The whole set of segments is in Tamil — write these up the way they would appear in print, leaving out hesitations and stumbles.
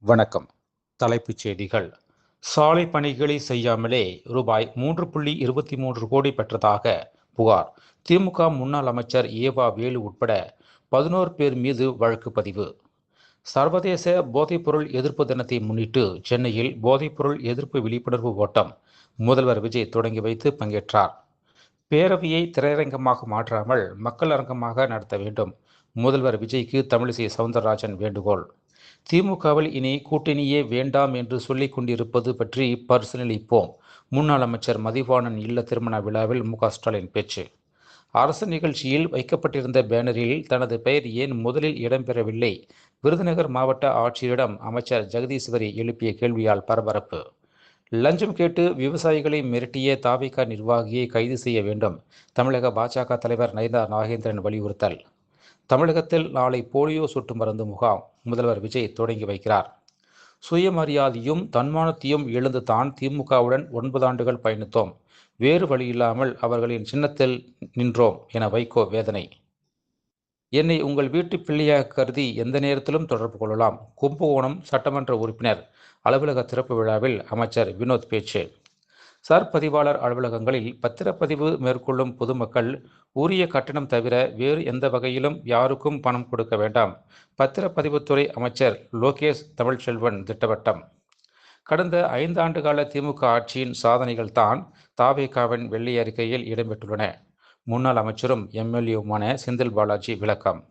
வணக்கம். தலைப்புச் செய்திகள். சாலை பணிகளை செய்யாமலே ரூபாய் 3.23 கோடி பெற்றதாக புகார். திமுக முன்னாள் அமைச்சர் ஏவா வேலு உட்பட 11 பேர் மீது வழக்கு பதிவு. சர்வதேச போதைப்பொருள் எதிர்ப்பு தினத்தை முன்னிட்டு சென்னையில் போதைப்பொருள் எதிர்ப்பு விழிப்புணர்வு ஓட்டம் முதல்வர் விஜய் தொடங்கி வைத்து பங்கேற்றார். பேரவையை திரையரங்கமாக மாற்றாமல் மக்கள் அரங்கமாக நடத்த வேண்டும். முதல்வர் விஜய்க்கு தமிழிசை சவுந்தரராஜன் வேண்டுகோள். திமுகவில் இனி கூட்டணியே வேண்டாம் என்று சொல்லிக் கொண்டிருப்பது பற்றி பரிசீலிப்போம். முன்னாள் அமைச்சர் மதிவாணன் இல்ல திருமண விழாவில் மு.க.ஸ்டாலின் பேச்சு. அரசு நிகழ்ச்சியில் வைக்கப்பட்டிருந்த பேனரில் தனது பெயர் ஏன் முதலில் இடம்பெறவில்லை? விருதுநகர் மாவட்ட ஆட்சியரிடம் அமைச்சர் ஜெகதீஸ்வரி எழுப்பிய கேள்வியால் பரபரப்பு. லஞ்சம் கேட்டு விவசாயிகளை மிரட்டிய தாவேகா நிர்வாகியை கைது செய்ய வேண்டும். தமிழக பாஜக தலைவர் நயினார் நாகேந்திரன் வலியுறுத்தல். தமிழகத்தில் நாளை போலியோ சொட்டு மருந்து முகாம் முதல்வர் விஜய் தொடங்கி வைக்கிறார். சுயமரியாதையும் தன்மானத்தையும் இழந்து தான் திமுகவுடன் 9 ஆண்டுகள் பயணித்தோம். வேறு வழியில்லாமல் அவர்களின் சின்னத்தில் நின்றோம் என வைகோ வேதனை. என்னை உங்கள் வீட்டு பிள்ளையாக கருதி எந்த நேரத்திலும் தொடர்பு கொள்ளலாம். கும்பகோணம் சட்டமன்ற உறுப்பினர் அலுவலக திறப்பு விழாவில் அமைச்சர் வினோத் பேச்சு. சர்பதிவாளர் அலுவலகங்களில் பத்திரப்பதிவு மேற்கொள்ளும் பொதுமக்கள் உரிய கட்டணம் தவிர வேறு எந்த வகையிலும் யாருக்கும் பணம் கொடுக்க வேண்டாம். பத்திரப்பதிவுத்துறை அமைச்சர் லோகேஷ் தமிழ்ச்செல்வன் திட்டவட்டம். கடந்த 5 ஆண்டுகால திமுக ஆட்சியின் சாதனைகள் தான் தாவேகாவின் வெள்ளை அறிக்கையில் இடம்பெற்றுள்ளன. முன்னாள் அமைச்சரும் எம்எல்ஏவுமான செந்தில் பாலாஜி விளக்கம்.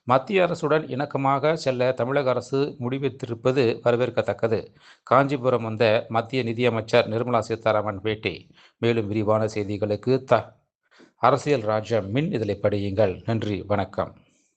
மத்திய அரசுடன் இணக்கமாக செல்ல தமிழக அரசு முடிவெடுத்திருப்பது வரவேற்கத்தக்கது. காஞ்சிபுரம் வந்த மத்திய நிதியமைச்சர் நிர்மலா சீதாராமன் பேட்டி. மேலும் விரிவான செய்திகளுக்கு அரசியல் ராஜ்யம் மின் இதழை படியுங்கள். நன்றி, வணக்கம்.